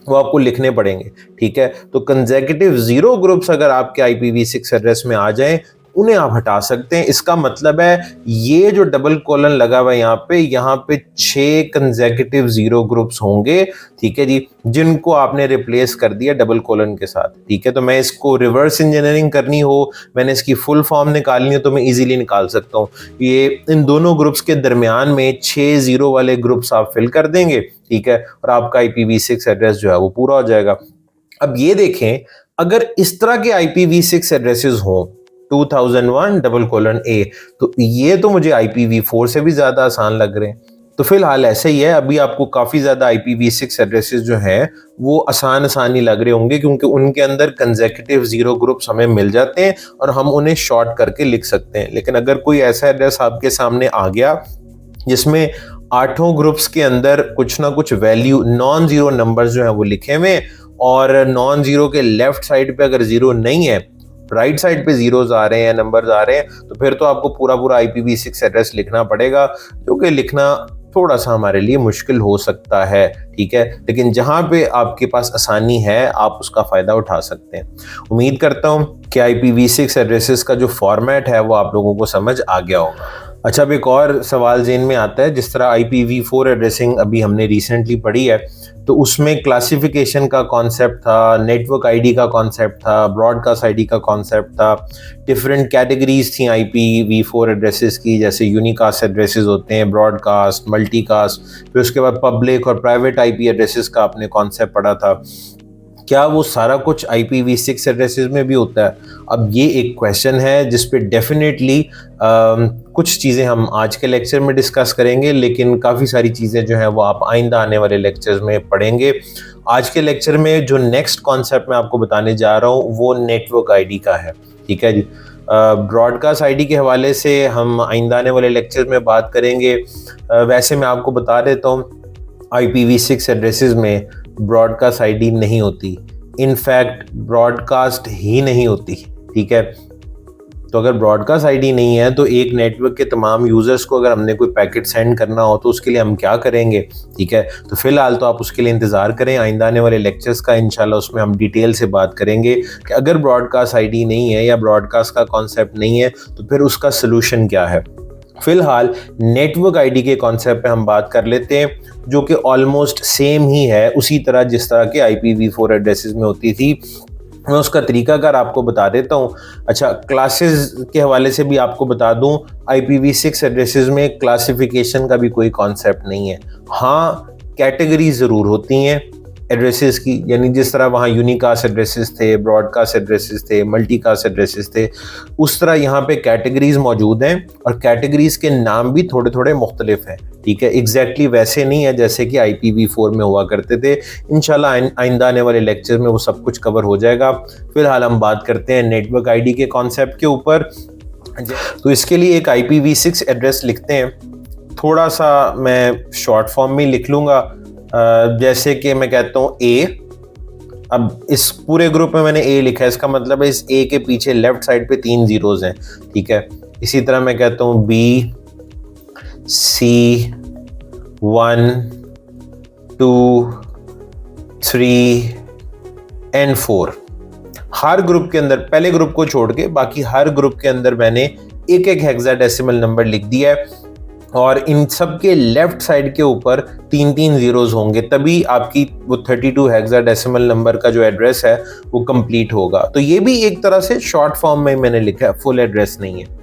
वो आपको लिखने पड़ेंगे, ठीक है। तो कंसेक्यूटिव 0 ग्रुप्स अगर आपके IPv6 एड्रेस में आ जाएं, उन्हें आप हटा सकते हैं। इसका मतलब है ये जो डबल कोलन लगा हुआ है यहाँ पे 6 कंसेक्यूटिव 0 ग्रुप्स होंगे, ठीक है जी, जिनको आपने रिप्लेस कर दिया डबल कोलन के साथ, ठीक है। तो मैं इसको रिवर्स इंजीनियरिंग करनी हो, मैंने इसकी फुल फॉर्म निकालनी हो, तो मैं इजीली निकाल सकता हूँ। ये इन दोनों ग्रुप्स के दरमियान में 6 0 वाले ग्रुप्स आप फिल कर देंगे, ठीक है, और आपका IPv6 एड्रेस जो है वो पूरा हो जाएगा। अब ये देखें, अगर इस तरह के IPv6 एड्रेसेस हों 2001 डबल कोलन A, तो ये तो मुझे IPv4 से भी ज्यादा आसान लग रहे हैं। तो फिलहाल ऐसे ही है। अभी आपको काफ़ी ज़्यादा IPv6 एड्रेसेस जो हैं वो आसान ही लग रहे होंगे, क्योंकि उनके अंदर कंसेक्यूटिव 0 ग्रुप्स हमें मिल जाते हैं और हम उन्हें शॉर्ट करके लिख सकते हैं। लेकिन अगर कोई ऐसा एड्रेस आपके सामने आ गया जिसमें 8 ग्रुप्स के अंदर कुछ ना कुछ वैल्यू नॉन ज़ीरो नंबर्स जो हैं वो लिखे हुए हैं, और नॉन ज़ीरो के लेफ्ट साइड पे अगर ज़ीरो नहीं है, राइट साइड पे जीरोस आ रहे हैं, नंबर्स आ रहे हैं, तो फिर तो आपको पूरा IPv6 एड्रेस लिखना पड़ेगा, जो कि लिखना थोड़ा सा हमारे लिए मुश्किल हो सकता है। ठीक है, लेकिन जहां पे आपके पास आसानी है आप उसका फ़ायदा उठा सकते हैं। उम्मीद करता हूं कि IPv6 एड्रेसेस का जो फॉर्मेट है वो आप लोगों को समझ आ गया होगा। अच्छा, अब एक और सवाल ज़हन में आता है। जिस तरह IPv4 एड्रेसिंग अभी हमने रिसेंटली पढ़ी है, तो उसमें क्लासिफिकेशन का कॉन्सेप्ट था, नेटवर्क आईडी का कॉन्सेप्ट था, ब्रॉडकास्ट आईडी का कॉन्सेप्ट था, डिफरेंट कैटेगरीज थी IPv4 एड्रेसेस की, जैसे यूनिकास्ट एड्रेसेस होते हैं, ब्रॉडकास्ट, मल्टीकास्ट, फिर उसके बाद पब्लिक और प्राइवेट IP एड्रेसेस का आपने कॉन्सेप्ट पढ़ा था। क्या वो सारा कुछ IPv6 एड्रेसेस में भी होता है? अब ये एक क्वेश्चन है जिस पे डेफिनेटली कुछ चीज़ें हम आज के लेक्चर में डिस्कस करेंगे, लेकिन काफ़ी सारी चीज़ें जो हैं वो आप आइंदा आने वाले लेक्चर्स में पढ़ेंगे। आज के लेक्चर में जो नेक्स्ट कॉन्सेप्ट मैं आपको बताने जा रहा हूँ वो नेटवर्क आईडी का है। ठीक है जी, ब्रॉडकास्ट आईडी के हवाले से हम आइंदा आने वाले लेक्चर में बात करेंगे। वैसे मैं आपको बता देता हूँ, IPv6 एड्रेसेस में ब्रॉडकास्ट आईडी नहीं होती, इनफैक्ट ब्रॉडकास्ट ही नहीं होती। ठीक है, तो अगर ब्रॉडकास्ट आईडी नहीं है तो एक नेटवर्क के तमाम यूज़र्स को अगर हमने कोई पैकेट सेंड करना हो तो उसके लिए हम क्या करेंगे? ठीक है, तो फिलहाल तो आप उसके लिए इंतज़ार करें, आइंदा आने वाले लेक्चर्स का इंशाल्लाह उसमें हम डिटेल से बात करेंगे कि अगर ब्रॉडकास्ट आईडी नहीं है या ब्रॉडकास्ट का कॉन्सेप्ट नहीं है तो फिर उसका सलूशन क्या है। फिलहाल नेटवर्क आईडी के कॉन्सेप्ट पे हम बात कर लेते हैं, जो कि ऑलमोस्ट सेम ही है उसी तरह जिस तरह के IPv4 एड्रेसेस में होती थी। मैं उसका तरीकाकार आपको बता देता हूँ। अच्छा, क्लासेस के हवाले से भी आपको बता दूँ, IPv6 एड्रेसेस में क्लासिफिकेशन का भी कोई कॉन्सेप्ट नहीं है। हाँ, कैटेगरी ज़रूर होती हैं एड्रेसेस की, यानी जिस तरह वहाँ यूनिकास्ट एड्रेसेस थे, ब्रॉडकास्ट एड्रेसेस थे, मल्टीकास्ट एड्रेसेस थे, उस तरह यहाँ पे कैटेगरीज मौजूद हैं और कैटेगरीज के नाम भी थोड़े थोड़े मुख्तलिफ हैं। ठीक है, एग्जैक्टली वैसे नहीं है जैसे कि IPv4 में हुआ करते थे। इंशाल्लाह आइंदा आने वाले लेक्चर में वो सब कुछ कवर हो जाएगा। फिलहाल हम बात करते हैं नेटवर्क आईडी के कॉन्सेप्ट के ऊपर। तो इसके लिए एक IPv6 एड्रेस लिखते हैं, थोड़ा सा मैं शॉर्ट फॉर्म में लिख लूँगा, जैसे कि मैं कहता हूँ A। अब इस पूरे ग्रुप में मैंने A लिखा है, इसका मतलब है इस A के पीछे लेफ्ट साइड पे 3 जीरोज हैं। ठीक है, इसी तरह मैं कहता हूँ B, C, 1, 2, 3 and 4। Her group के अंदर, पहले ग्रुप को छोड़ के बाकी हर ग्रुप के अंदर मैंने एक एक हेक्साडेसिमल नंबर लिख दिया है, और इन सब के लेफ्ट साइड के ऊपर 3 जीरोज होंगे, तभी आपकी वो 32 हेक्साडेसिमल नंबर का जो एड्रेस है वो कंप्लीट होगा। तो ये भी एक तरह से शॉर्ट फॉर्म में मैंने लिखा है, फुल एड्रेस नहीं है।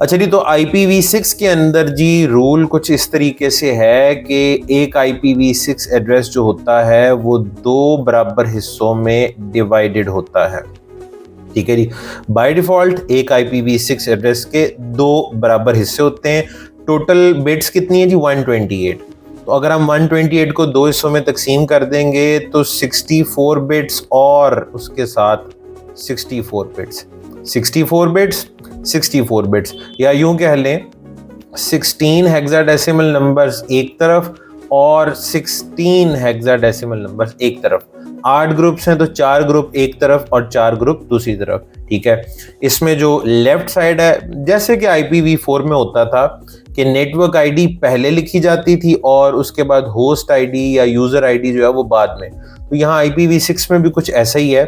अच्छा जी, तो IPv6 के अंदर जी रूल कुछ इस तरीके से है कि एक IPv6 एड्रेस जो होता है वो 2 बराबर हिस्सों में डिवाइडेड होता है। ठीक है जी, बाय डिफॉल्ट एक IPv6 एड्रेस के 2 बराबर हिस्से होते हैं। टोटल बिट्स कितनी है जी? 128। तो अगर हम 128 को 2 हिस्सों में तकसीम कर देंगे तो 64 बिट्स और उसके साथ 64 बिट्स, 64 बिट्स, 64 बिट्स, या यूं कह लें 16 हेक्साडेसिमल नंबर्स एक तरफ और 16 हेक्साडेसिमल नंबर्स एक तरफ। 8 ग्रुप्स हैं तो 4 ग्रुप एक तरफ और 4 ग्रुप दूसरी तरफ। ठीक है, इसमें जो लेफ्ट साइड है, जैसे कि IPv4 में होता था कि नेटवर्क आईडी पहले लिखी जाती थी और उसके बाद होस्ट आईडी या यूजर आईडी जो है वो बाद में, तो यहाँ IPv6 में भी कुछ ऐसा ही है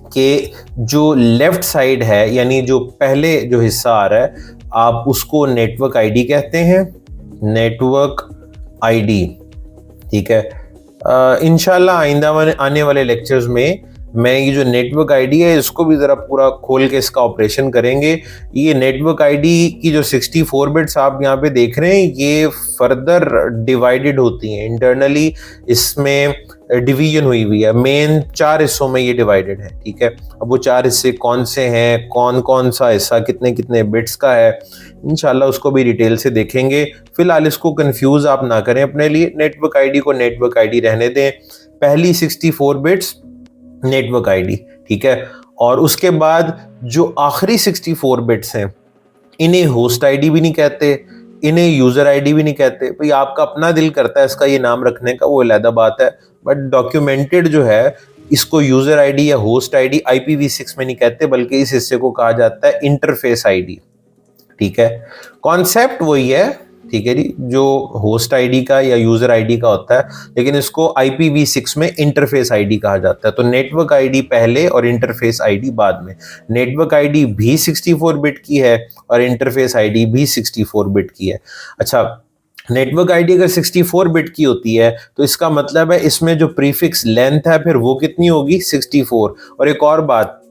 कि जो लेफ्ट साइड है, यानी जो पहले जो हिस्सा आ रहा है, आप उसको नेटवर्क आईडी कहते हैं, नेटवर्क आईडी। ठीक है, इंशाल्लाह आइंदा आने वाले लेक्चर्स में मैं ये जो नेटवर्क आईडी है इसको भी ज़रा पूरा खोल के इसका ऑपरेशन करेंगे। ये नेटवर्क आईडी की जो 64 बिट्स आप यहाँ पे देख रहे हैं ये फर्दर डिवाइडेड होती हैं इंटरनली, इसमें डिवीजन हुई हुई है, मेन 4 हिस्सों में ये डिवाइडेड है, ठीक है। अब वो 4 हिस्से कौन से हैं, कौन कौन सा हिस्सा कितने कितने बिट्स का है, इंशाल्लाह उसको भी डिटेल से देखेंगे। फिलहाल इसको कंफ्यूज आप ना करें अपने लिए, नेटवर्क आईडी को नेटवर्क आईडी रहने दें। पहली 64 बिट्स नेटवर्क आईडी, ठीक है। और उसके बाद जो आखिरी 64 बिट्स हैं इन्हें होस्ट आईडी भी नहीं कहते, इन्हें यूजर आईडी भी नहीं कहते। भाई आपका अपना दिल करता है इसका ये नाम रखने का, वो अलग बात है, बट डॉक्यूमेंटेड जो है इसको यूजर आईडी या होस्ट आईडी IPv6 में नहीं कहते, बल्कि इस हिस्से को कहा जाता है इंटरफेस आईडी, ठीक है। कॉन्सेप्ट वही है, ठीक है जी, जो होस्ट आईडी का या यूजर आईडी का होता है, लेकिन इसको IPv6 में इंटरफेस आईडी कहा जाता है। तो नेटवर्क आईडी पहले और इंटरफेस आईडी बाद में। नेटवर्क आईडी भी 64 बिट की है और इंटरफेस आईडी भी 64 बिट की है। अच्छा, नेटवर्क आईडी अगर 64 बिट की होती है तो इसका मतलब है इसमें जो प्रीफिक्स लेंथ है फिर वो कितनी होगी, 64। और एक और बात,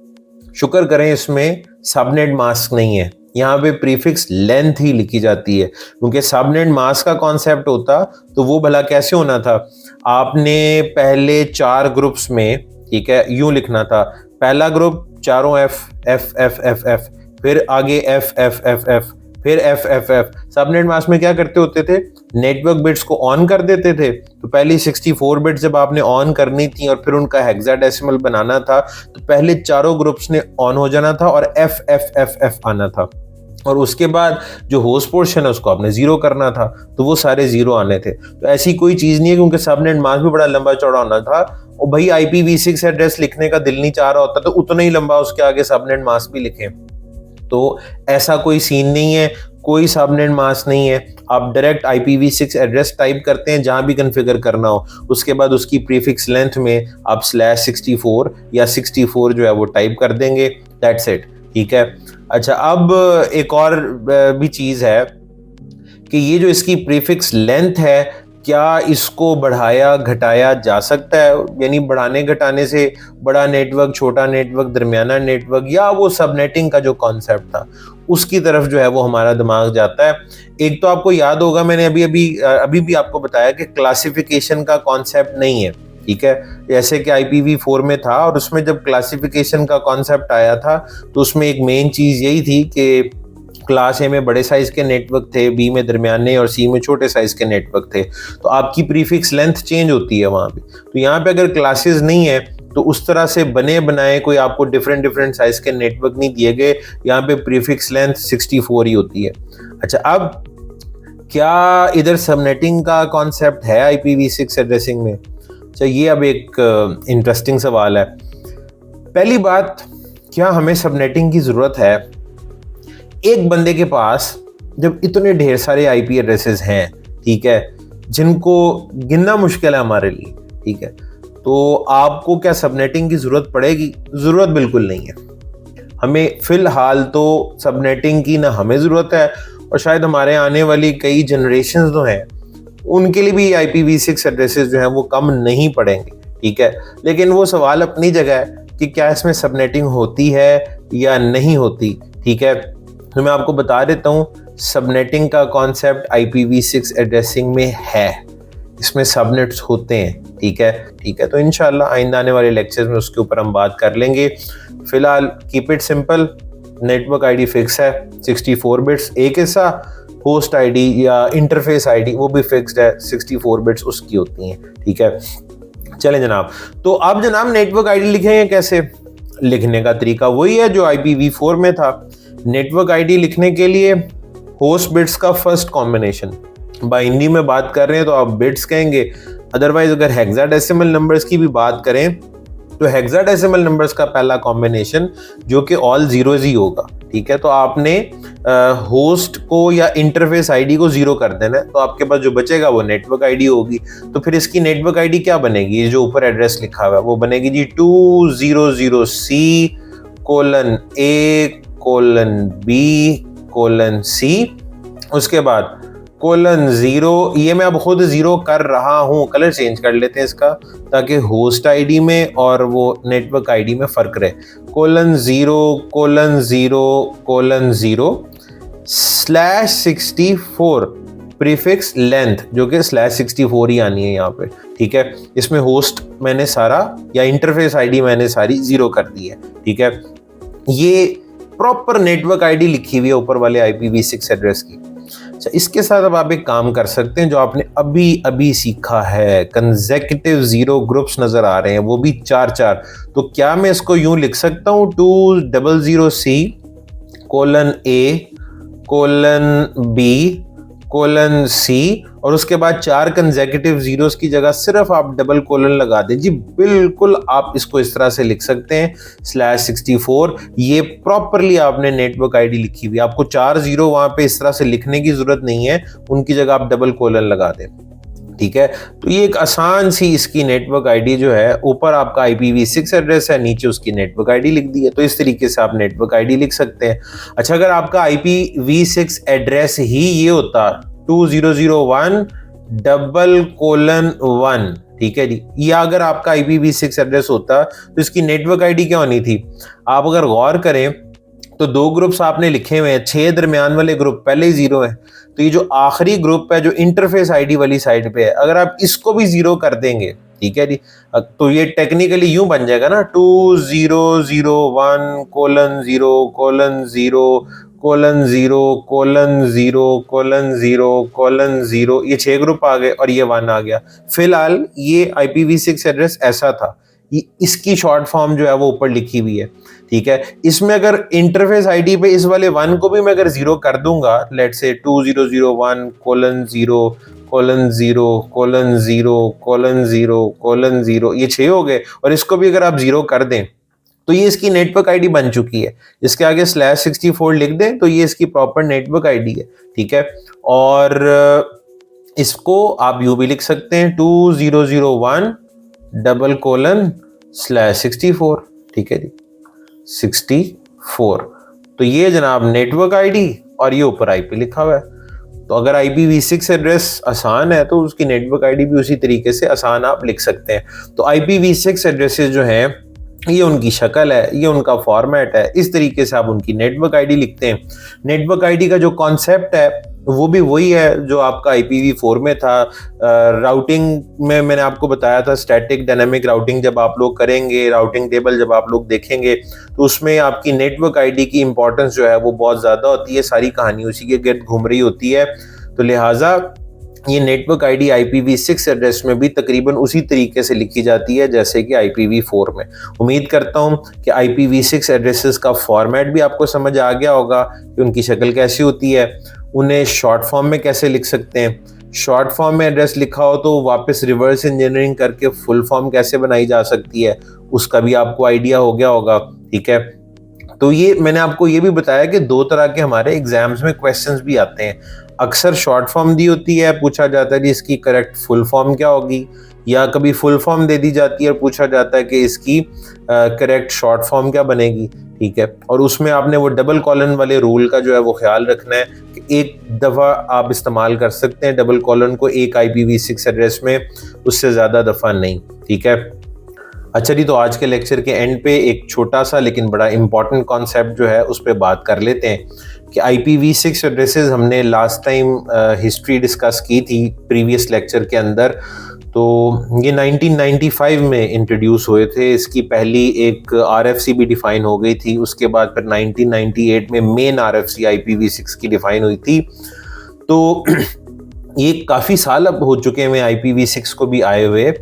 शुक्र करें इसमें सबनेट मास्क नहीं है, यहाँ पे प्रीफिक्स लेंथ ही लिखी जाती है, क्योंकि सबनेट मास्क का कॉन्सेप्ट होता तो वो भला कैसे होना था, आपने पहले 4 ग्रुप्स में, ठीक है, यूं लिखना था, पहला ग्रुप चारों F F F F F, फिर आगे F F F F, फिर F F F। Subnet mask में क्या करते होते थे, नेटवर्क बिट्स को ऑन कर देते थे। तो पहली 64 बिट्स जब आपने ऑन करनी थी और फिर उनका हेक्साडेसिमल बनाना था तो पहले चारों ग्रुप्स ने ऑन हो जाना था और F F F F आना था, और उसके बाद जो होस्ट पोर्शन है उसको आपने 0 करना था, तो वो सारे 0 आने थे। तो ऐसी कोई चीज़ नहीं है, क्योंकि सबनेट मास्क भी बड़ा लंबा चौड़ा होना था और भाई IPv6 एड्रेस लिखने का दिल नहीं चाह रहा होता तो उतना ही लंबा उसके आगे सबनेट मास्क भी लिखें। तो ऐसा कोई सीन नहीं है, कोई सबनेट मास्क नहीं है। आप डायरेक्ट IPv6 एड्रेस टाइप करते हैं जहां भी कॉन्फ़िगर करना हो, उसके बाद उसकी प्रीफिक्स लेंथ में आप /64 या 64 जो है वो टाइप कर देंगे, दैट्स इट, ठीक है। अच्छा, अब एक और भी चीज़ है कि ये जो इसकी प्रीफिक्स लेंथ है, क्या इसको बढ़ाया घटाया जा सकता है, यानी बढ़ाने घटाने से बड़ा नेटवर्क, छोटा नेटवर्क, दरमियाना नेटवर्क, या वो सबनेटिंग का जो कॉन्सेप्ट था उसकी तरफ जो है वो हमारा दिमाग जाता है। एक तो आपको याद होगा मैंने अभी भी आपको बताया कि क्लासिफिकेशन का कॉन्सेप्ट नहीं है, ठीक है, जैसे कि IPv4 में था, और उसमें जब क्लासिफिकेशन का कॉन्सेप्ट आया था तो उसमें एक मेन चीज़ यही थी कि क्लास A में बड़े साइज के नेटवर्क थे, B में दरमियाने और C में छोटे साइज के नेटवर्क थे, तो आपकी प्रीफिक्स लेंथ चेंज होती है वहाँ पे। तो यहाँ पे अगर क्लासेस नहीं है तो उस तरह से बने बनाए कोई आपको डिफरेंट साइज के नेटवर्क नहीं दिए गए, यहाँ पे प्रीफिक्स लेंथ 64 ही होती है। अच्छा, अब क्या इधर सबनेटिंग का कॉन्सेप्ट है IPv6 एड्रेसिंग में? अच्छा, ये अब एक इंटरेस्टिंग सवाल है। पहली बात, क्या हमें सबनेटिंग की ज़रूरत है? एक बंदे के पास जब इतने ढेर सारे IP एड्रेसेस हैं, ठीक है, जिनको गिनना मुश्किल है हमारे लिए, ठीक है, तो आपको क्या सबनेटिंग की ज़रूरत पड़ेगी? ज़रूरत बिल्कुल नहीं है। हमें फ़िलहाल तो सबनेटिंग की ना हमें ज़रूरत है, और शायद हमारे आने वाली कई जनरेशन जो हैं उनके लिए भी IPv6 एड्रेसेस जो हैं वो कम नहीं पड़ेंगे, ठीक है। लेकिन वो सवाल अपनी जगह है कि क्या इसमें सबनेटिंग होती है या नहीं होती, ठीक है। तो मैं आपको बता देता हूँ, सबनेटिंग का कॉन्सेप्ट IPv6 एड्रेसिंग में है, इसमें सबनेट्स होते हैं, ठीक है, ठीक है। तो इंशाल्लाह आइंदा आने वाले लेक्चर्स में उसके ऊपर हम बात कर लेंगे। फिलहाल keep it simple, network ID fix है 64 बिट्स, एक हिस्सा होस्ट आईडी या इंटरफेस आईडी वो भी फिक्स्ड है, 64 बिट्स उसकी होती हैं, ठीक है। चलें जनाब, तो अब जनाब नेटवर्क आईडी लिखेंगे कैसे? लिखने का तरीका वही है जो IPv4 में था। नेटवर्क आईडी लिखने के लिए होस्ट बिट्स का फर्स्ट कॉम्बिनेशन, बाइनरी में बात कर रहे हैं तो आप बिट्स कहेंगे, अदरवाइज अगर हेक्साडेसिमल नंबर्स की भी बात करें तो हेक्साडेसिमल नंबर्स का पहला कॉम्बिनेशन जो कि ऑल जीरोज ही होगा, ठीक है। तो आपने होस्ट को या इंटरफेस आईडी को 0 कर देना है, तो आपके पास जो बचेगा वो नेटवर्क आईडी होगी। तो फिर इसकी नेटवर्क आईडी क्या बनेगी? ये जो ऊपर एड्रेस लिखा हुआ है वो बनेगी जी 200C:A:B:C। उसके बाद कोलन 0, ये मैं अब खुद 0 कर रहा हूँ, कलर चेंज कर लेते हैं इसका ताकि होस्ट आईडी में और वो नेटवर्क आईडी में फ़र्क रहे। कोलन 0:0:0 /64 प्रीफिक्स लेंथ, जो कि /64 ही आनी है यहाँ पे, ठीक है। इसमें होस्ट मैंने सारा या इंटरफेस आईडी मैंने सारी 0 कर दी है, ठीक है। ये प्रॉपर नेटवर्क आईडी लिखी हुई है ऊपर वाले IPv6 एड्रेस की। अच्छा, इसके साथ अब आप एक काम कर सकते हैं जो आपने अभी अभी सीखा है, कंसेक्यूटिव 0 ग्रुप्स नजर आ रहे हैं, वो भी 4-4। तो क्या मैं इसको यूं लिख सकता हूं 200C:A:B:C और उसके बाद 4 कंसेक्यूटिव जीरोस की जगह सिर्फ आप डबल कोलन लगा दें। जी बिल्कुल, आप इसको इस तरह से लिख सकते हैं /64। ये प्रॉपरली आपने नेटवर्क आईडी लिखी हुई, आपको 4 0 वहां पे इस तरह से लिखने की जरूरत नहीं है, उनकी जगह आप डबल कोलन लगा दें, ठीक है। तो ये एक आसान सी इसकी नेटवर्क आईडी जो है, ऊपर आपका IPv6 एड्रेस है, नीचे उसकी नेटवर्क आईडी लिख दी है। तो इस तरीके से आप नेटवर्क आईडी लिख सकते हैं। अच्छा, अगर आपका IPv6 एड्रेस ही ये होता 2001:1, ठीक है जी, या अगर आपका IPv6 एड्रेस होता तो इसकी नेटवर्क आईडी क्या होनी थी? आप अगर गौर करें तो 2 ग्रुप्स आपने लिखे हुए हैं, 6 दरमियान वाले ग्रुप पहले ही 0 है, तो ये जो आखिरी ग्रुप है जो इंटरफेस आईडी वाली साइड पे है, अगर आप इसको भी 0 कर देंगे, ठीक है जी, तो ये टेक्निकली यूं बन जाएगा ना 2001:0:0:0:0:0:0 ये 6 ग्रुप आ गए और ये 1 आ गया। फिलहाल ये IPv6 एड्रेस ऐसा था, इसकी शॉर्ट फॉर्म जो है वो ऊपर लिखी हुई है, ठीक है। इसमें अगर इंटरफेस आईडी पे इस वाले 1 को भी मैं अगर 0 कर दूंगा, लेट्स से 2001:0:0:0:0:0 ये 6 हो गए, और इसको भी अगर आप 0 कर दें तो ये इसकी नेटवर्क आईडी बन चुकी है। इसके आगे /64 लिख दें तो ये इसकी प्रॉपर नेटवर्क आईडी है, ठीक है। और इसको आप यूं भी लिख सकते हैं 2001:/64, ठीक है जी, 64। तो ये जनाब नेटवर्क आईडी और ये ऊपर IP लिखा हुआ है। तो अगर IPv6 एड्रेस आसान है तो उसकी नेटवर्क आईडी भी उसी तरीके से आसान आप लिख सकते हैं। तो IPv6 एड्रेसेस जो हैं, ये उनकी शक्ल है, ये उनका फॉर्मेट है, इस तरीके से आप उनकी नेटवर्क आईडी लिखते हैं। नेटवर्क आईडी का जो कॉन्सेप्ट है वो भी वही है जो आपका IPv4 में था। राउटिंग में मैंने आपको बताया था, स्टैटिक डायनामिक राउटिंग जब आप लोग करेंगे, राउटिंग टेबल जब आप लोग देखेंगे तो उसमें आपकी नेटवर्क आईडी की इंपॉर्टेंस जो है वो बहुत ज़्यादा होती है, सारी कहानी उसी के गिर्द घूम रही होती है। तो लिहाजा ये नेटवर्क आईडी IPv6 एड्रेस में भी तकरीबन उसी तरीके से लिखी जाती है जैसे कि IPv4 में। उम्मीद करता हूँ कि IPv6 एड्रेसेस का फॉर्मेट भी आपको समझ आ गया होगा कि उनकी शक्ल कैसी होती है, उन्हें शॉर्ट फॉर्म में कैसे लिख सकते हैं। शॉर्ट फॉर्म में एड्रेस लिखा हो तो वापस रिवर्स इंजीनियरिंग करके फुल फॉर्म कैसे बनाई जा सकती है, उसका भी आपको आइडिया हो गया होगा, ठीक है। तो ये मैंने आपको ये भी बताया कि 2 तरह के हमारे एग्जाम्स में क्वेश्चंस भी आते हैं। अक्सर शॉर्ट फॉर्म दी होती है, पूछा जाता है कि इसकी करेक्ट फुल फॉर्म क्या होगी, या कभी फुल फॉर्म दे दी जाती है और पूछा जाता है कि इसकी करेक्ट शॉर्ट फॉर्म क्या बनेगी, ठीक है। और उसमें आपने वो डबल कॉलन वाले रूल का जो है वो ख्याल रखना है कि एक दफ़ा आप इस्तेमाल कर सकते हैं डबल कॉलन को एक IPv6 एड्रेस में, उससे ज़्यादा दफ़ा नहीं, ठीक है। अच्छा जी, तो आज के लेक्चर के एंड पे एक छोटा सा लेकिन बड़ा इंपॉर्टेंट कॉन्सेप्ट जो है उस पर बात कर लेते हैं कि IPv6 एड्रेसेस हमने लास्ट टाइम हिस्ट्री डिस्कस की थी प्रीवियस लेक्चर के अंदर। तो ये 1995 में इंट्रोड्यूस हुए थे, इसकी पहली एक RFC भी डिफ़ाइन हो गई थी, उसके बाद फिर 1998 में मेन RFC IPv6 की डिफ़ाइन हुई थी। तो ये काफ़ी साल अब हो चुके हैं IPv6 को भी आए हुए।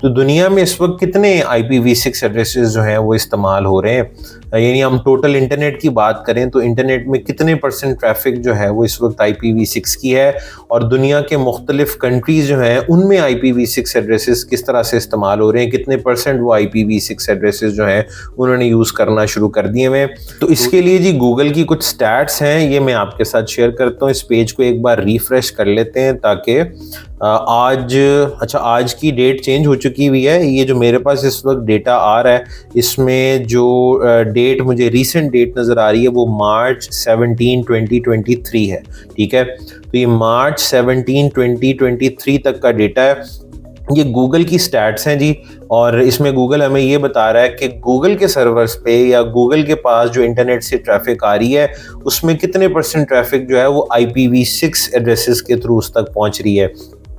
तो दुनिया में इस वक्त कितने IPv6 एड्रेसेस जो हैं वो इस्तेमाल हो रहे हैं, यानी हम टोटल इंटरनेट की बात करें तो इंटरनेट में कितने % ट्रैफिक जो है वो इस वक्त IPv6 की है, और दुनिया के मुख्तलिफ कंट्रीज़ जो हैं उनमें IPv6 एड्रेसेस किस तरह से इस्तेमाल हो रहे हैं, कितने % वो IPv6 एड्रेसेस जो हैं उन्होंने यूज़ करना शुरू कर दिए हैं। तो इसके लिए जी गूगल की कुछ स्टैट्स हैं, ये मैं आपके साथ शेयर करता हूँ। इस पेज को एक बार रिफ्रेश कर लेते हैं ताकि आज अच्छा आज की डेट चेंज हो चुकी हुई है। ये जो मेरे पास इस वक्त डेटा आ रहा है, इसमें जो डेट मुझे रीसेंट डेट नज़र आ रही है वो मार्च 17 2023 है। ठीक है, तो ये मार्च 17 2023 तक का डेटा है। ये गूगल की स्टैट्स हैं जी, और इसमें गूगल हमें ये बता रहा है कि गूगल के सर्वर्स पे या गूगल के पास जो इंटरनेट से ट्रैफिक आ रही है उसमें कितने % ट्रैफिक जो है वो IPv6 एड्रेसेस के थ्रू उस तक पहुंच रही है।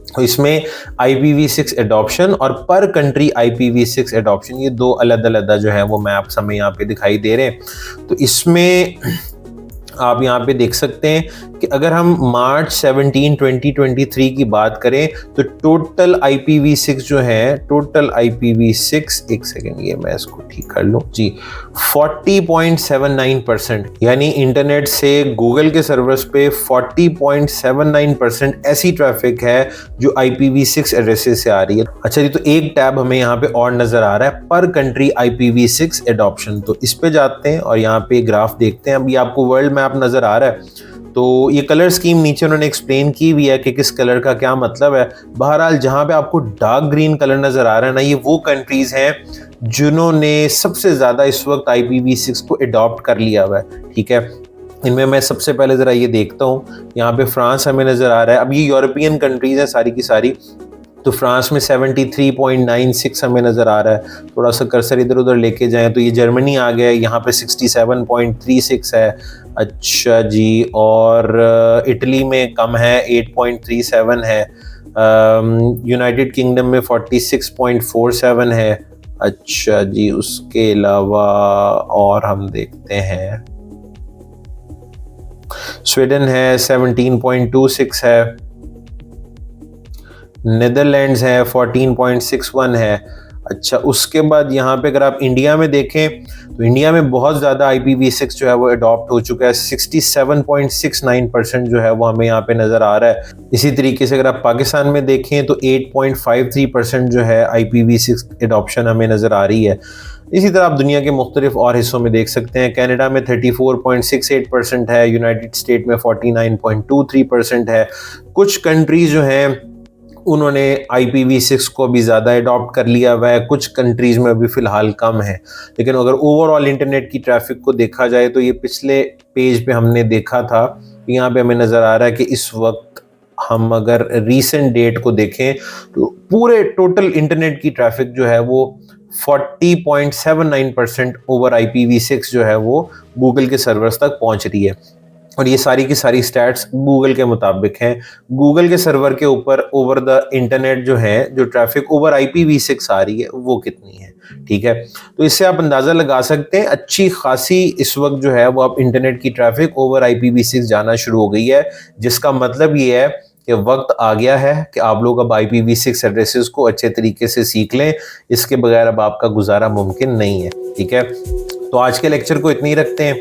तो इसमें IPv6 एडॉप्शन और पर कंट्री IPv6 एडॉप्शन, ये दो अलग अलग जो है वो मैप्स हमें यहाँ पे दिखाई दे रहे हैं। तो इसमें आप यहाँ पे देख सकते हैं कि अगर हम मार्च 17 2023 की बात करें तो टोटल IPv6 जो है, टोटल IPv6, एक सेकेंड ये मैं इसको ठीक कर लूँ जी, 40.79%, यानी इंटरनेट से गूगल के सर्वर्स पे 40.79% ऐसी ट्रैफिक है जो IPv6 एड्रेसेस से आ रही है। अच्छा जी, तो एक टैब हमें यहाँ पे और नजर आ रहा है, पर कंट्री IPv6 एडॉप्शन। तो इस पे जाते हैं और यहाँ पे ग्राफ देखते हैं। अभी आपको वर्ल्ड मैप नजर आ रहा है, तो ये कलर स्कीम नीचे उन्होंने एक्सप्लेन की हुई है कि किस कलर का क्या मतलब है। बहरहाल जहां पे आपको डार्क ग्रीन कलर नजर आ रहा है ना, ये वो कंट्रीज हैं जिन्होंने सबसे ज्यादा इस वक्त IPv6 को अडॉप्ट कर लिया हुआ है। ठीक है, इनमें मैं सबसे पहले जरा ये देखता हूँ, यहाँ पे फ्रांस हमें नजर आ रहा है। अब ये यूरोपियन कंट्रीज हैं सारी की सारी, तो फ्रांस में 73.96 हमें नज़र आ रहा है। थोड़ा सा कर्सर इधर उधर लेके जाएं तो ये जर्मनी आ गया है, यहाँ पे 67.36 है। अच्छा जी, और इटली में कम है, 8.37 है। यूनाइटेड किंगडम में 46.47 है। अच्छा जी, उसके अलावा और हम देखते हैं, स्वीडन है 17.26 है, नीदरलैंड्स है 14.61 है। अच्छा, उसके बाद यहाँ पे अगर आप इंडिया में देखें तो इंडिया में बहुत ज़्यादा IPv6 जो है वो अडॉप्ट हो चुका है, 67.69% जो है वो हमें यहाँ पे नज़र आ रहा है। इसी तरीके से अगर आप पाकिस्तान में देखें तो 8.53% जो है IPv6 एडॉप्शन हमें नज़र आ रही है। इसी तरह आप दुनिया के मुख्तलिफ और हिस्सों में देख सकते हैं, कनाडा में 34.68% है, यूनाइटेड स्टेट में 49.23% है। कुछ कंट्रीज जो हैं उन्होंने IPv6 को भी ज़्यादा अडॉप्ट कर लिया हुआ है, कुछ कंट्रीज़ में अभी फ़िलहाल कम है। लेकिन अगर ओवरऑल इंटरनेट की ट्रैफिक को देखा जाए तो ये पिछले पेज पे हमने देखा था, यहाँ पे हमें नज़र आ रहा है कि इस वक्त हम अगर रीसेंट डेट को देखें तो पूरे टोटल इंटरनेट की ट्रैफिक जो है वो 40.79% ओवर IPv6 जो है वो गूगल के सर्वर्स तक पहुँच रही है। और ये सारी की सारी स्टैट्स गूगल के मुताबिक हैं। गूगल के सर्वर के ऊपर ओवर द इंटरनेट जो है, जो ट्रैफिक ओवर IPv6 आ रही है वो कितनी है। ठीक है, तो इससे आप अंदाज़ा लगा सकते हैं अच्छी खासी इस वक्त जो है वो अब इंटरनेट की ट्रैफिक ओवर IPv6 जाना शुरू हो गई है, जिसका मतलब ये है कि वक्त आ गया है कि आप लोग अब IPv6 एड्रेसेस को अच्छे तरीके से सीख लें। इसके बगैर अब आपका गुजारा मुमकिन नहीं है। ठीक है, तो आज के लेक्चर को इतनी रखते हैं।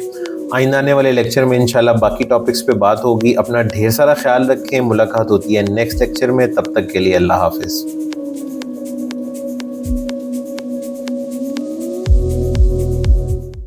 आइंदा आने वाले लेक्चर में इंशाल्लाह बाकी टॉपिक्स पे बात होगी। अपना ढेर सारा ख्याल रखें। मुलाकात होती है नेक्स्ट लेक्चर में, तब तक के लिए अल्लाह हाफिज़।